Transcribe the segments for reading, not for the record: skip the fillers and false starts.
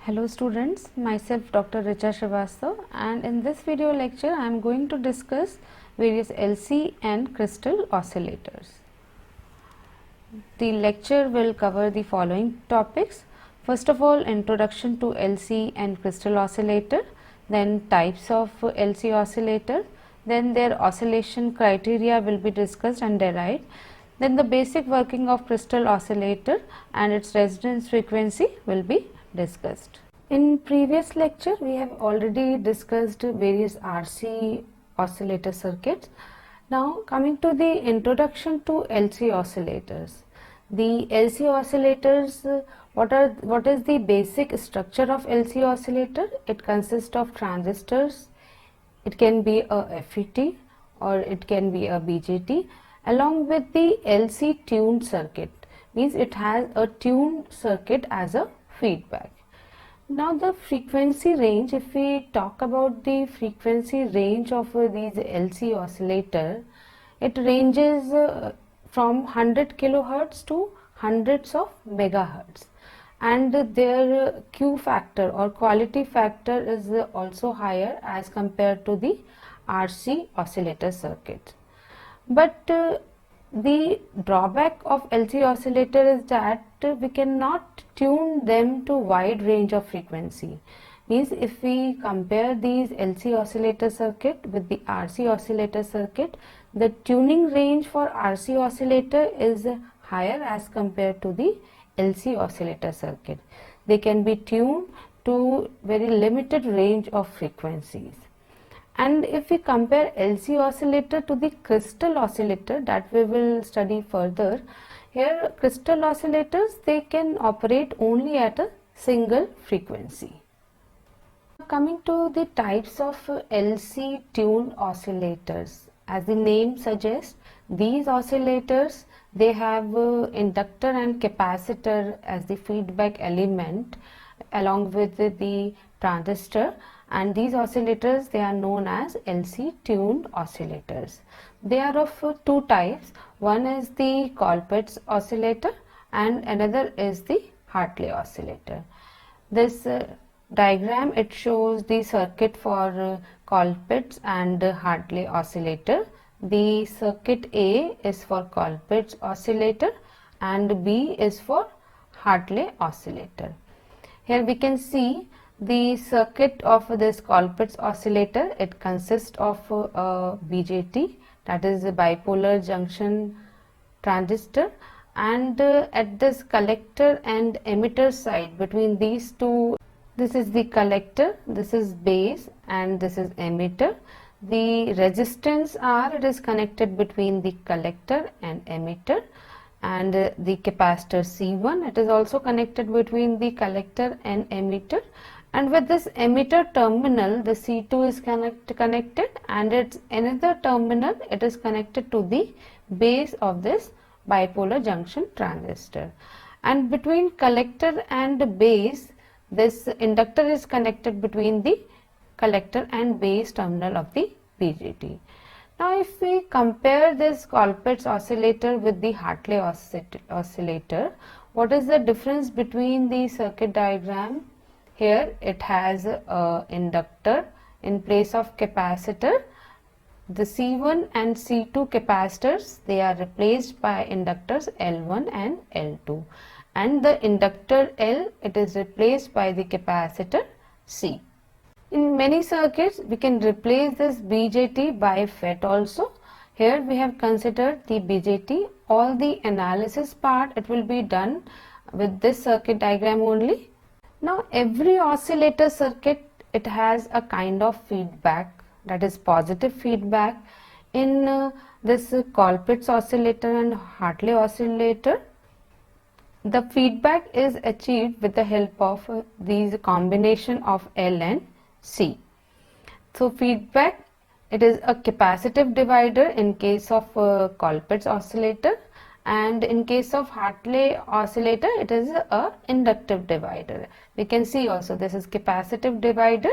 Hello students, myself Dr. Richa Srivastava, and in this video lecture I am going to discuss various LC and crystal oscillators. The lecture will cover the following topics. First of all, introduction to LC and crystal oscillator, then types of LC oscillator, then their oscillation criteria will be discussed and derived, then the basic working of crystal oscillator and its resonance frequency will be discussed. In previous lecture we have already discussed various RC oscillator circuits. Now coming to the introduction to LC oscillators. The LC oscillators, what is the basic structure of LC oscillator? It consists of transistors. It can be a FET or it can be a BJT along with the LC tuned circuit, means it has a tuned circuit as a feedback. Now the frequency range, if we talk about the frequency range of these LC oscillator, it ranges from 100 kilohertz to hundreds of megahertz, and their Q factor or quality factor is also higher as compared to the RC oscillator circuit. But the drawback of LC oscillator is that we cannot tune them to wide range of frequency. Means if we compare these LC oscillator circuit with the RC oscillator circuit, the tuning range for RC oscillator is higher as compared to the LC oscillator circuit. They can be tuned to very limited range of frequencies. And if we compare LC oscillator to the crystal oscillator that we will study further, here crystal oscillators, they can operate only at a single frequency. Coming to the types of LC tuned oscillators, as the name suggests, these oscillators, they have inductor and capacitor as the feedback element along with the transistor, and these oscillators, they are known as LC tuned oscillators. They are of two types. One is the Colpitts oscillator and another is the Hartley oscillator. This diagram, it shows the circuit for Colpitts and Hartley oscillator. The circuit A is for Colpitts oscillator and B is for Hartley oscillator. Here we can see the circuit of this Colpitts oscillator. It consists of a BJT, that is a bipolar junction transistor, and at this collector and emitter side between these two, this is the collector, this is base and this is emitter. The resistance R, it is connected between the collector and emitter, and the capacitor C1, it is also connected between the collector and emitter. And with this emitter terminal, the C2 is connected and its another terminal, it is connected to the base of this bipolar junction transistor. And between collector and base, this inductor is connected between the collector and base terminal of the BJT. Now if we compare this Colpitts oscillator with the Hartley oscillator, what is the difference between the circuit diagram? Here it has a inductor in place of capacitor. The C1 and C2 capacitors, they are replaced by inductors L1 and L2, and the inductor L, it is replaced by the capacitor C. In many circuits we can replace this BJT by FET also. Here we have considered the BJT. All the analysis part, it will be done with this circuit diagram only. Now every oscillator circuit, it has a kind of feedback, that is positive feedback. In this Colpitts oscillator and Hartley oscillator, the feedback is achieved with the help of these combination of L and C. So feedback, it is a capacitive divider in case of Colpitts oscillator, and in case of Hartley oscillator, it is a inductive divider. We can see also this is capacitive divider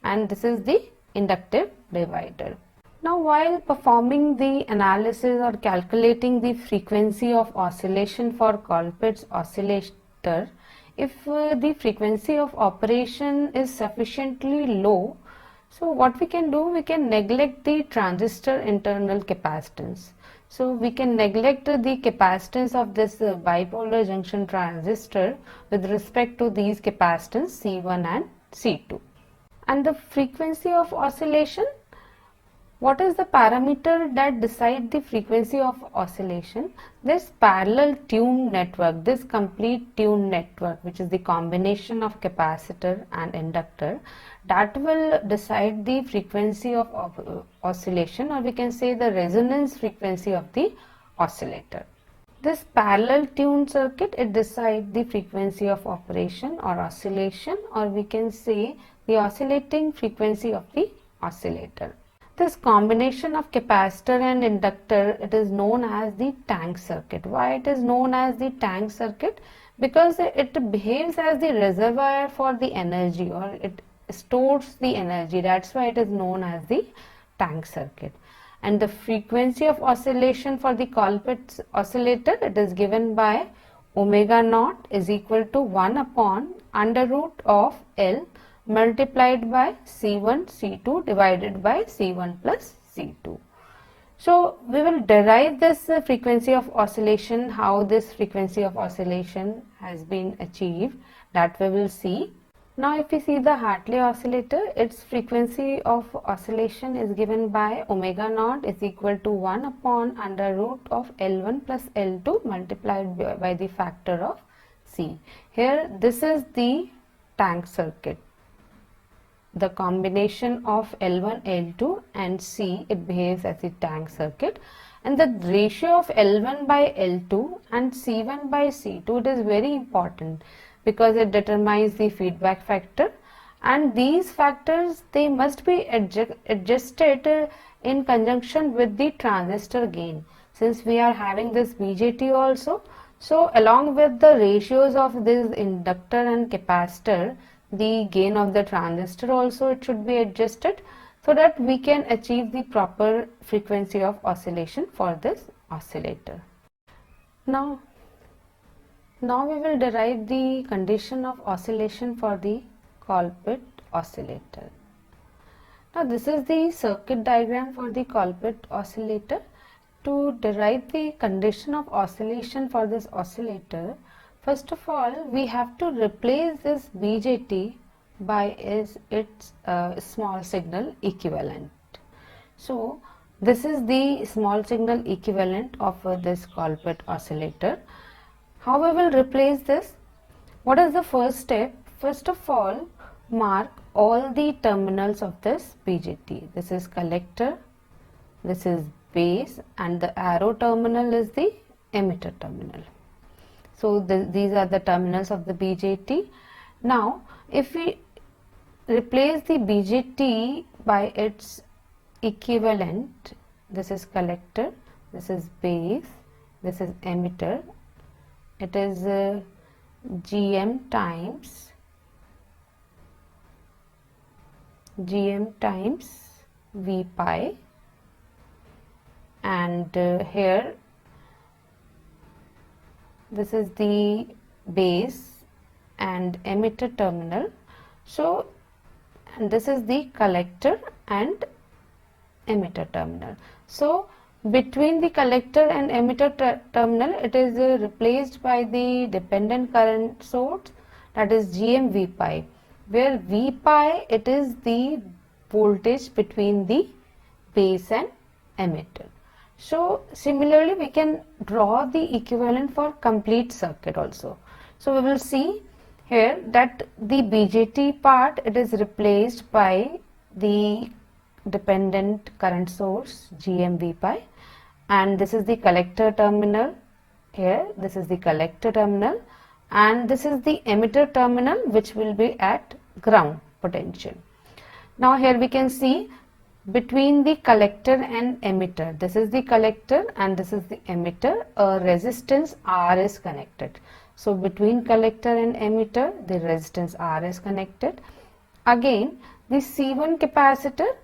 and this is the inductive divider. Now while performing the analysis or calculating the frequency of oscillation for Colpitts oscillator, if the frequency of operation is sufficiently low, so what we can do, we can neglect the transistor internal capacitance. So we can neglect the capacitance of this bipolar junction transistor with respect to these capacitance C1 and C2. And the frequency of oscillation, what is the parameter that decide the frequency of oscillation? This parallel tuned network, this complete tuned network, which is the combination of capacitor and inductor, that will decide the frequency of oscillation, or we can say the resonance frequency of the oscillator. This parallel tuned circuit, it decides the frequency of operation or oscillation, or we can say the oscillating frequency of the oscillator. This combination of capacitor and inductor, it is known as the tank circuit. Why it is known as the tank circuit? Because it behaves as the reservoir for the energy, or it stores the energy. That's why it is known as the tank circuit. And the frequency of oscillation for the Colpitts oscillator, it is given by omega naught is equal to 1 upon under root of L multiplied by C1 C2 divided by C1 plus C2. So we will derive this frequency of oscillation, how this frequency of oscillation has been achieved, that we will see. Now if we see the Hartley oscillator, its frequency of oscillation is given by omega naught is equal to 1 upon under root of L1 plus L2 multiplied by the factor of C. Here this is the tank circuit. The combination of L1, L2 and C, it behaves as a tank circuit, and the ratio of L1 by L2 and C1 by C2, it is very important because it determines the feedback factor, and these factors, they must be adjusted in conjunction with the transistor gain. Since we are having this BJT also, so along with the ratios of this inductor and capacitor, the gain of the transistor also, it should be adjusted so that we can achieve the proper frequency of oscillation for this oscillator. Now we will derive the condition of oscillation for the Colpitt oscillator. Now this is the circuit diagram for the Colpitt oscillator. To derive the condition of oscillation for this oscillator, first of all, we have to replace this BJT by its small signal equivalent. So this is the small signal equivalent of this Colpitt oscillator. How we will replace this? What is the first step? First of all, mark all the terminals of this BJT. This is collector, this is base, and the arrow terminal is the emitter terminal. So these are the terminals of the BJT. Now if we replace the BJT by its equivalent, this is collector, this is base, this is emitter, it is GM times V pi, and here this is the base and emitter terminal. So and this is the collector and emitter terminal. So between the collector and emitter terminal, it is replaced by the dependent current source, that is GM V pi, where V pi, it is the voltage between the base and emitter. So similarly we can draw the equivalent for complete circuit also. So we will see here that the BJT part, it is replaced by the dependent current source GM V pi, and this is the collector terminal. Here this is the collector terminal, and this is the emitter terminal which will be at ground potential. Now here we can see between the collector and emitter, this is the collector and this is the emitter, a resistance R is connected. So between collector and emitter, the resistance R is connected. Again the C1 capacitor,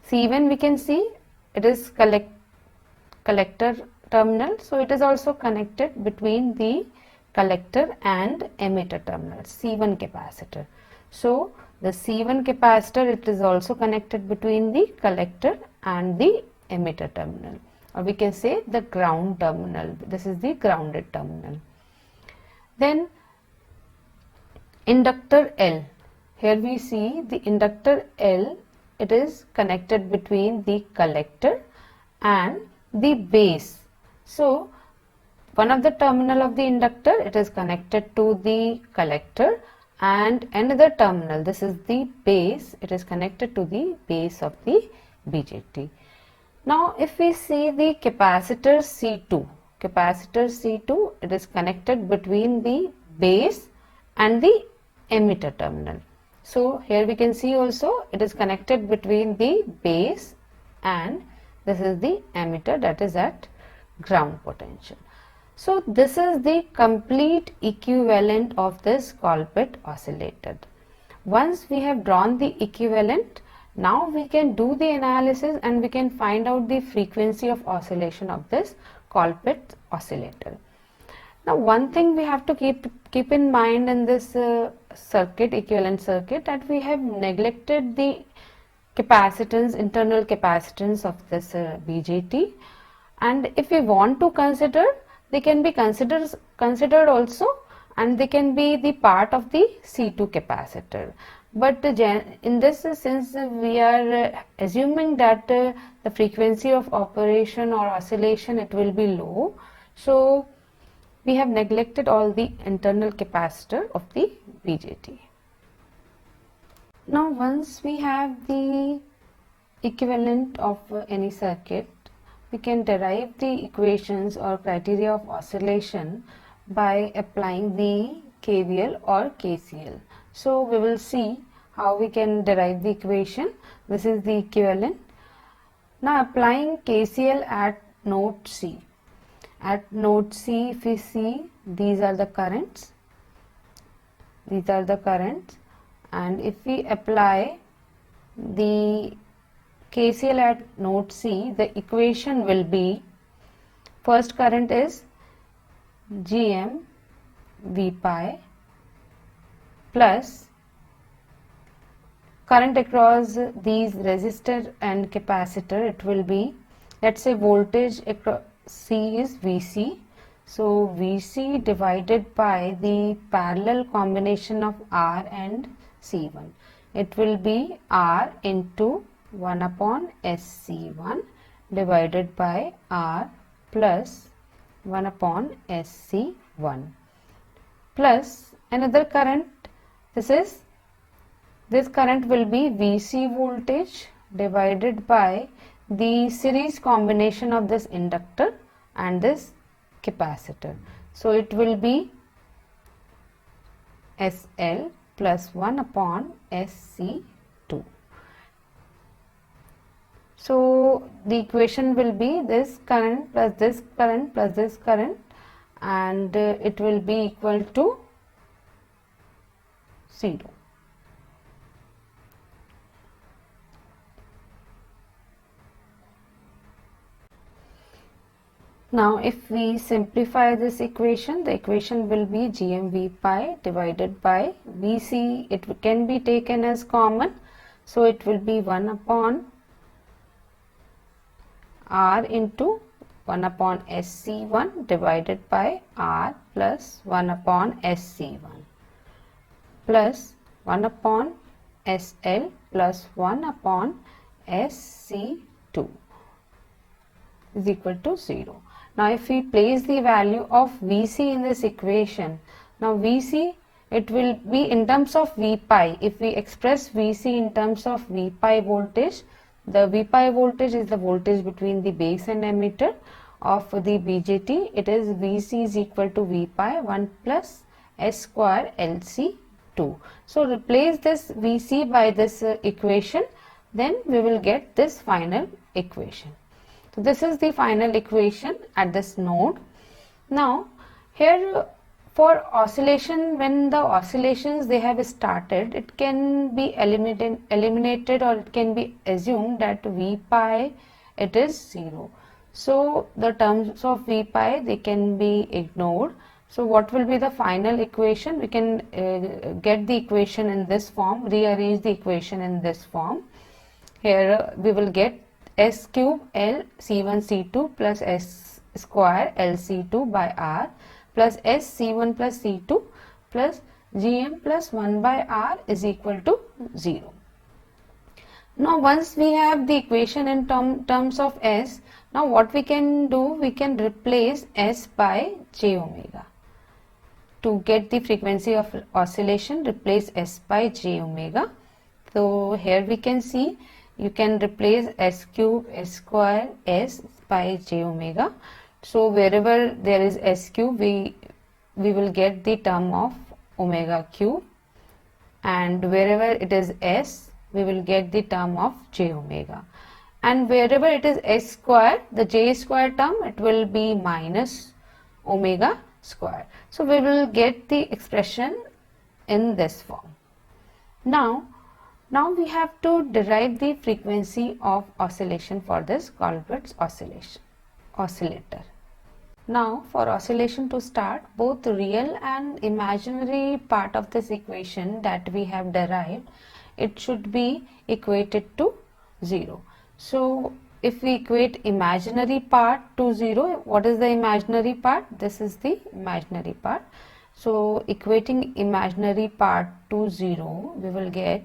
C1 we can see it is collector terminal, so it is also connected between the collector and emitter terminal, C1 capacitor. So the C1 capacitor, it is also connected between the collector and the emitter terminal, or we can say the ground terminal. This is the grounded terminal. Then inductor L. Here we see the inductor L, it is connected between the collector and the base. So one of the terminal of the inductor, it is connected to the collector, and another terminal, this is the base, it is connected to the base of the BJT. Now if we see the capacitor C2, it is connected between the base and the emitter terminal. So here we can see also it is connected between the base and this is the emitter, that is at ground potential. So this is the complete equivalent of this Colpitts oscillator. Once we have drawn the equivalent, now we can do the analysis and we can find out the frequency of oscillation of this Colpitts oscillator. Now one thing we have to keep in mind in this circuit, equivalent circuit, that we have neglected the capacitance, internal capacitance of this BJT, and if we want to consider, they can be considered also, and they can be the part of the C2 capacitor. But in this, since we are assuming that the frequency of operation or oscillation, it will be low, so we have neglected all the internal capacitor of the BJT. Now once we have the equivalent of any circuit, we can derive the equations or criteria of oscillation by applying the KVL or KCL. So we will see how we can derive the equation. This is the equivalent. Now applying KCL at node C. At node C, if we see, these are the currents. And if we apply the KCL at node C, the equation will be, first current is GM V pi plus current across these resistor and capacitor, it will be, let's say voltage across C is VC. So VC divided by the parallel combination of R and C1. It will be R into 1 upon SC1 divided by R plus 1 upon SC1 plus another current. This current will be VC voltage divided by the series combination of this inductor and this capacitor. So it will be SL plus 1 upon SC2. So the equation will be this current plus this current plus this current, and it will be equal to 0. Now if we simplify this equation, the equation will be GM V pi divided by VC, it can be taken as common, so it will be 1 upon R into 1 upon SC1 divided by R plus 1 upon SC1 plus 1 upon SL plus 1 upon SC2 is equal to 0. Now if we place the value of VC in this equation, now VC, it will be in terms of V pi. If we express VC in terms of V pi voltage, the V pi voltage is the voltage between the base and emitter of the BJT. It is VC is equal to V pi 1 plus S square LC2. So replace this VC by this equation, then we will get this final equation. So this is the final equation at this node. Now here for oscillation, when the oscillations they have started, it can be eliminated or it can be assumed that V pi, it is 0. So the terms of V pi, they can be ignored. So what will be the final equation? We can get the equation in this form, rearrange the equation in this form. Here we will get S cube L C1 C2 plus S square L C2 by R plus S C1 plus C2 plus Gm plus 1 by R is equal to 0. Now once we have the equation in terms of S, now what we can do, we can replace S by j omega. To get the frequency of oscillation, replace S by j omega. So here we can see, you can replace S cube S square S by j omega. So wherever there is S cube, we will get the term of omega cube, and wherever it is S, we will get the term of j omega, and wherever it is S square, the j square term, it will be minus omega square. So we will get the expression in this form. Now we have to derive the frequency of oscillation for this Colbert's oscillator. Now for oscillation to start, both real and imaginary part of this equation that we have derived, it should be equated to 0. So if we equate imaginary part to 0, what is the imaginary part? This is the imaginary part. So equating imaginary part to 0, we will get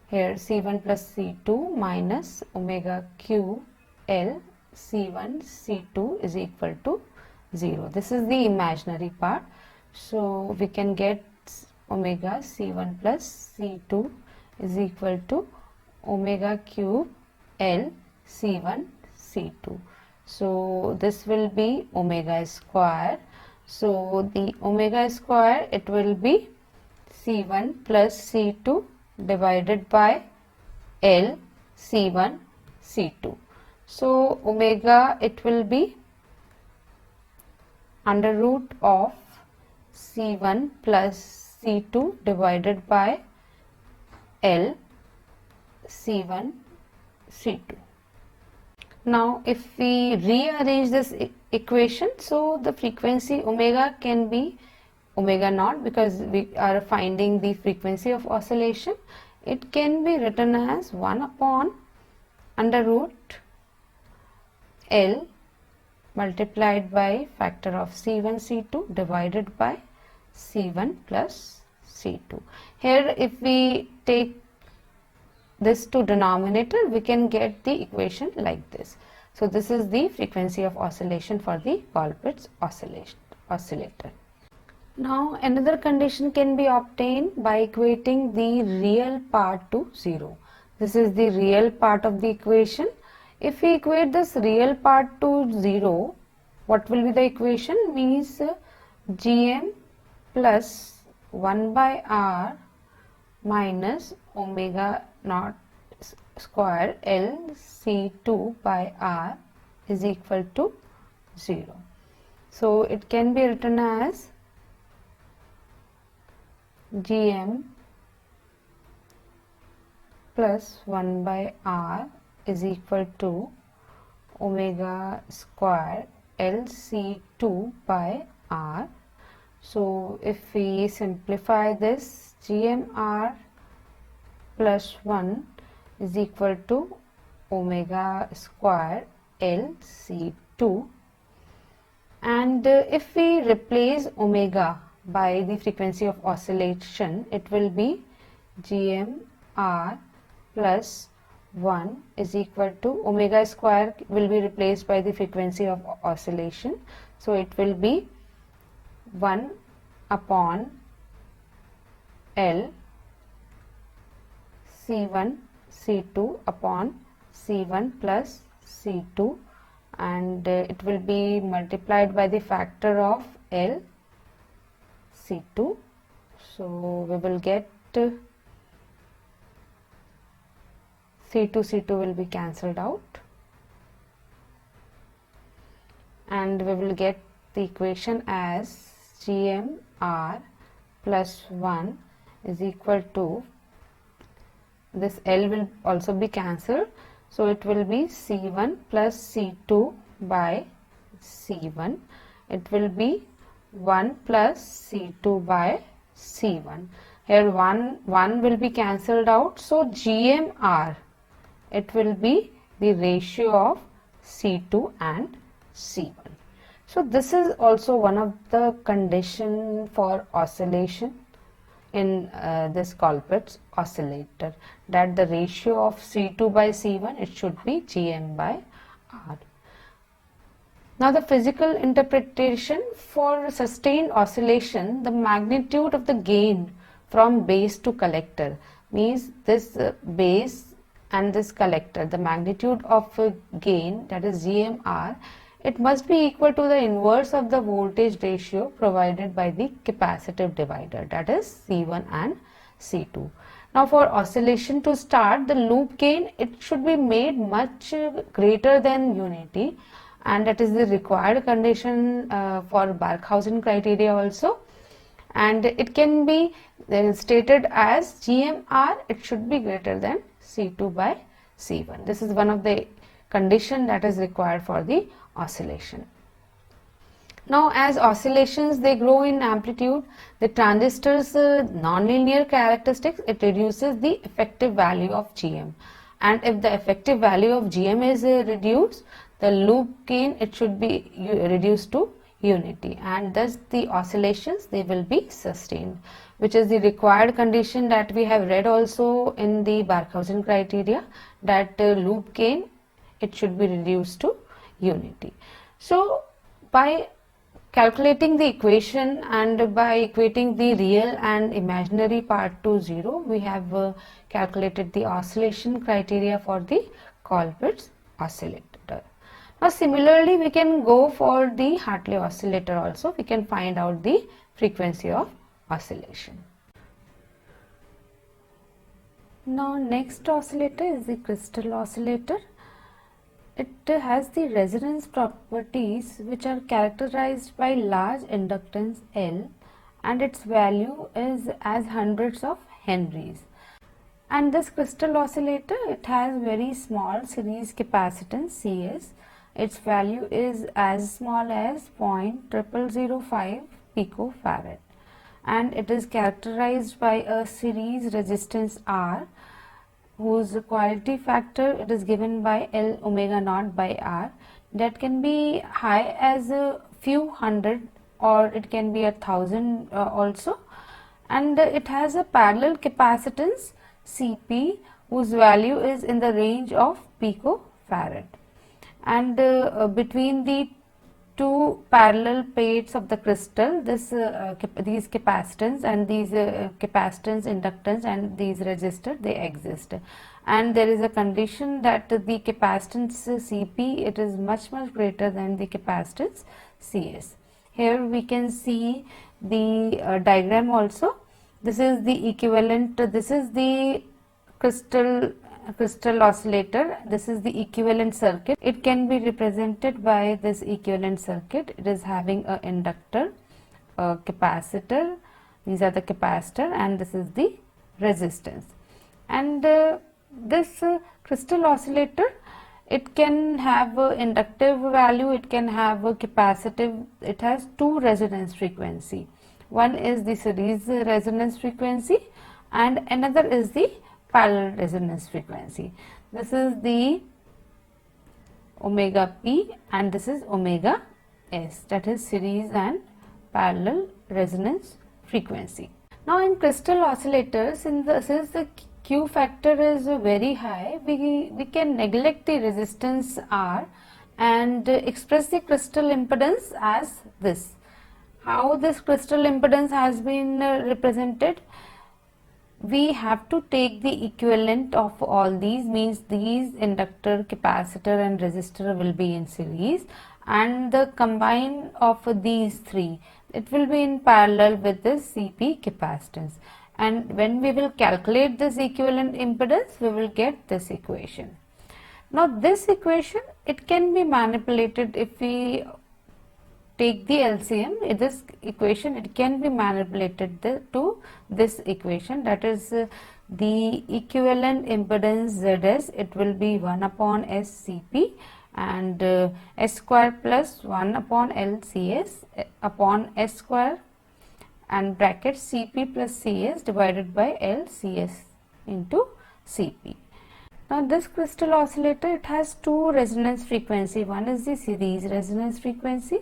here C1 plus C2 minus omega cube L C1 C2 is equal to 0. This is the imaginary part. So we can get omega C1 plus C2 is equal to omega cube L C1 C2. So this will be omega square. So the omega square, it will be C1 plus C2 divided by L C1 C2. So omega, it will be under root of C1 plus C2 divided by L C1 C2. Now if we rearrange this equation, so the frequency omega can be omega naught, because we are finding the frequency of oscillation. It can be written as 1 upon under root L multiplied by factor of C1 C2 divided by C1 plus C2. Here if we take this to denominator, we can get the equation like this. So this is the frequency of oscillation for the Colbert's oscillator. Now another condition can be obtained by equating the real part to 0. This is the real part of the equation. If we equate this real part to 0, what will be the equation? Means Gm plus 1 by R minus omega naught square L C2 by R is equal to 0. So it can be written as Gm plus 1 by R is equal to omega square L C2 by R. So if we simplify this, GMR plus 1 is equal to omega square L C2, and if we replace omega by the frequency of oscillation, it will be GMR plus 1 is equal to omega square will be replaced by the frequency of oscillation. So it will be 1 upon L C1 C2 upon C1 plus C2, and it will be multiplied by the factor of L C2. So we will get C2 will be cancelled out, and we will get the equation as GMR plus 1 is equal to, this L will also be cancelled, so it will be C1 plus C2 by C1, it will be 1 plus C2 by C1. Here 1 will be cancelled out, so GMR, it will be the ratio of C2 and C1. So this is also one of the condition for oscillation in this Colbert's oscillator, that the ratio of C2 by C1, it should be GM by R. Now the physical interpretation for sustained oscillation, the magnitude of the gain from base to collector means this base and this collector, the magnitude of gain, that is GMR, it must be equal to the inverse of the voltage ratio provided by the capacitive divider, that is C1 and C2. Now for oscillation to start, the loop gain, it should be made much greater than unity, and that is the required condition for Barkhausen criteria also, and it can be stated as GMR, it should be greater than C2 by C1. This is one of the condition that is required for the oscillation. Now as oscillations, they grow in amplitude, the transistor's nonlinear characteristics, it reduces the effective value of GM, and if the effective value of GM is reduced, the loop gain, it should be reduced to unity, and thus the oscillations, they will be sustained, which is the required condition that we have read also in the Barkhausen criteria, that loop gain, it should be reduced to unity. So by calculating the equation and by equating the real and imaginary part to 0, we have calculated the oscillation criteria for the Colbert's oscillator. Now similarly, we can go for the Hartley oscillator also. We can find out the frequency of oscillation. Now next oscillator is the crystal oscillator. It has the resonance properties which are characterized by large inductance L, and its value is as hundreds of henries. And this crystal oscillator, it has very small series capacitance Cs. Its value is as small as 0.0005 picofarad, and it is characterized by a series resistance R, whose quality factor, it is given by L omega naught by R, that can be high as a few hundred, or it can be 1,000 also, and it has a parallel capacitance Cp, whose value is in the range of picofarad. And between the two parallel plates of the crystal, these capacitance and these capacitance, inductance and these resistors, they exist, and there is a condition that the capacitance Cp, it is much greater than the capacitance Cs. Here we can see the diagram also. This is the equivalent, this is the crystal oscillator, this is the equivalent circuit. It can be represented by this equivalent circuit. It is having a inductor, a capacitor, these are the capacitor, and this is the resistance. And this crystal oscillator, it can have a inductive value, it can have a capacitive, it has two resonance frequency. One is the series resonance frequency and another is the parallel resonance frequency. This is the omega p and this is omega s, that is series and parallel resonance frequency. Now in crystal oscillators, since the Q factor is very high, we can neglect the resistance R and express the crystal impedance as this. How this crystal impedance has been represented? We have to take the equivalent of all these, means these inductor, capacitor and resistor will be in series, and the combine of these three, it will be in parallel with this Cp capacitance, and when we will calculate this equivalent impedance, we will get this equation. Now this equation, it can be manipulated if we take the LCM. This equation, it can be manipulated to this equation, that is the equivalent impedance Zs, it will be 1 upon SCP, and S square plus 1 upon LCS upon S square and bracket Cp plus Cs divided by LCS into Cp. Now this crystal oscillator, it has two resonance frequency. One is the series resonance frequency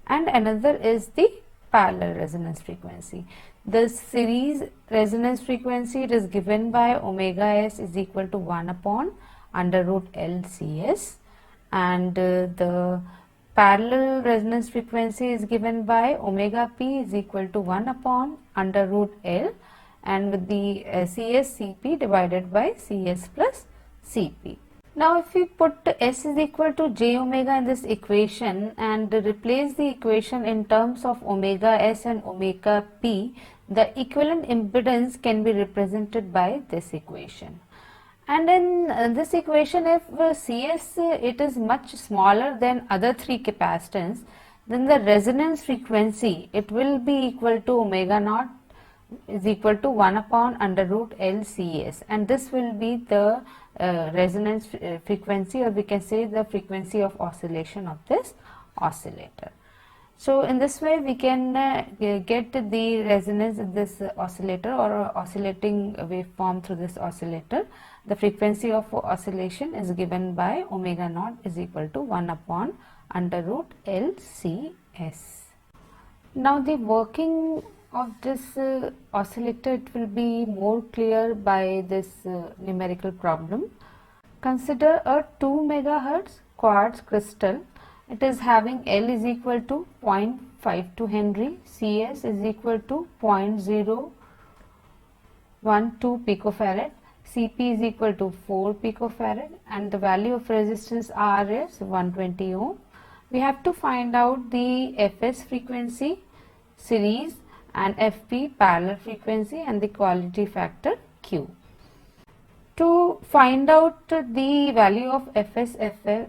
and another is the parallel resonance frequency. The series resonance frequency, it is given by omega s is equal to 1 upon under root LCS, and the parallel resonance frequency is given by omega p is equal to 1 upon under root L, and with the CS Cp divided by Cs plus Cp. Now if we put S is equal to j omega in this equation and replace the equation in terms of omega s and omega p, the equivalent impedance can be represented by this equation. And in this equation, if Cs it is much smaller than other three capacitance, then the resonance frequency, it will be equal to omega naught is equal to 1 upon under root LCS, and this will be the resonance frequency, or we can say the frequency of oscillation of this oscillator. So in this way we can get the resonance of this oscillator or oscillating waveform through this oscillator. The frequency of oscillation is given by omega naught is equal to 1 upon under root LCS. Now the working of this oscillator, it will be more clear by this numerical problem. Consider a 2 megahertz quartz crystal. It is having L is equal to 0.52 Henry, Cs is equal to 0.012 picofarad, Cp is equal to 4 picofarad, and the value of resistance R is 120 ohm. We have to find out the Fs frequency, series, and Fp parallel frequency, and the quality factor Q. To find out the value of Fs, Fp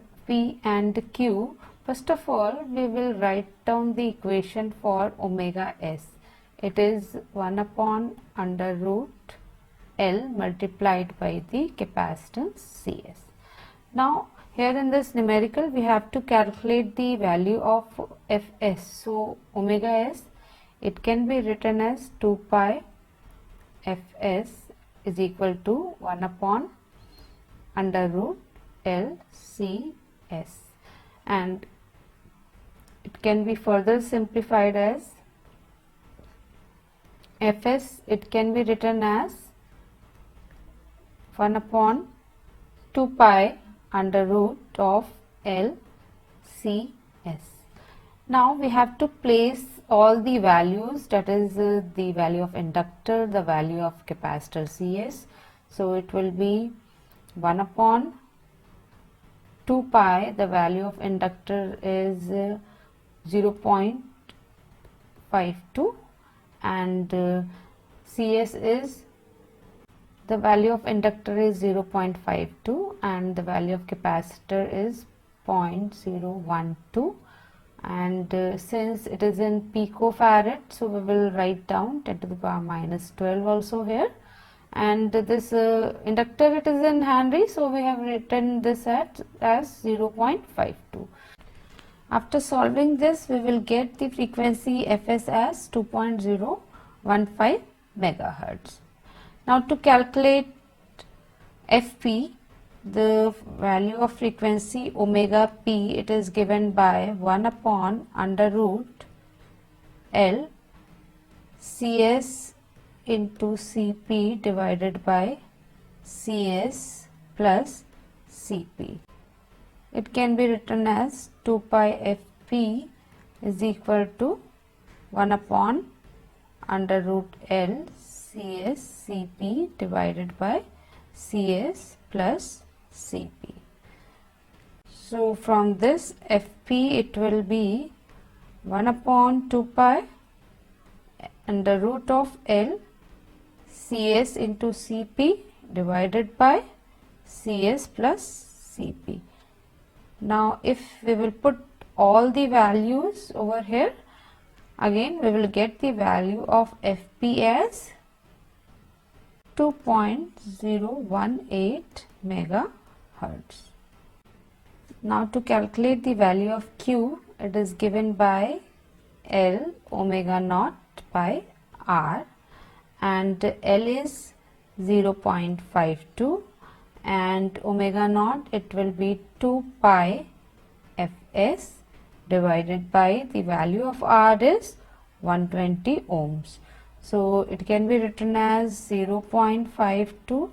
and Q, first of all we will write down the equation for omega s. It is 1 upon under root L multiplied by the capacitance Cs. Now here in this numerical we have to calculate the value of Fs. So omega s, it can be written as 2 pi Fs is equal to 1 upon under root LCS, and it can be further simplified as Fs, it can be written as 1 upon 2 pi under root of LCS. Now we have to place all the values, that is the value of inductor, the value of capacitor Cs. So it will be 1 upon 2 pi, the value of inductor is 0.52, and Cs is, the value of inductor is 0.52 and the value of capacitor is 0.012, and since it is in picofarad, so we will write down 10 to the power minus 12 also here, and this inductor, it is in Henry, so we have written this as 0.52. After solving this, we will get the frequency Fs as 2.015 megahertz. Now to calculate Fp, the value of frequency omega p, it is given by 1 upon under root L Cs into Cp divided by Cs plus Cp. It can be written as 2 pi Fp is equal to 1 upon under root L Cs Cp divided by Cs plus Cp. So from this Fp, it will be 1 upon 2 pi under root of L Cs into Cp divided by Cs plus Cp. Now if we will put all the values over here, again we will get the value of Fp as 2.018 megahertz. Now to calculate the value of Q, it is given by L omega naught by R, and L is 0.52 and omega naught, it will be 2 pi Fs divided by the value of R is 120 ohms. So it can be written as 0.52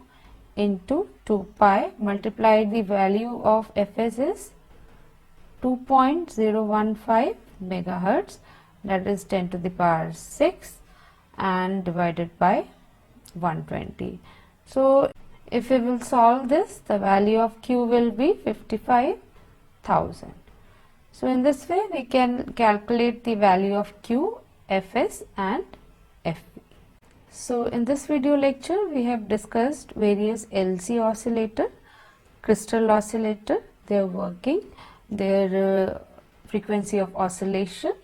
into 2 pi multiplied the value of Fs is 2.015 megahertz, that is 10 to the power 6, and divided by 120. So if we will solve this, the value of Q will be 55,000. So in this way we can calculate the value of Q, Fs and Fp. So in this video lecture we have discussed various LC oscillator, crystal oscillator, their working, their frequency of oscillation,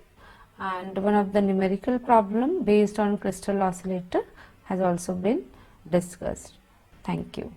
and one of the numerical problem based on crystal oscillator has also been discussed. Thank you.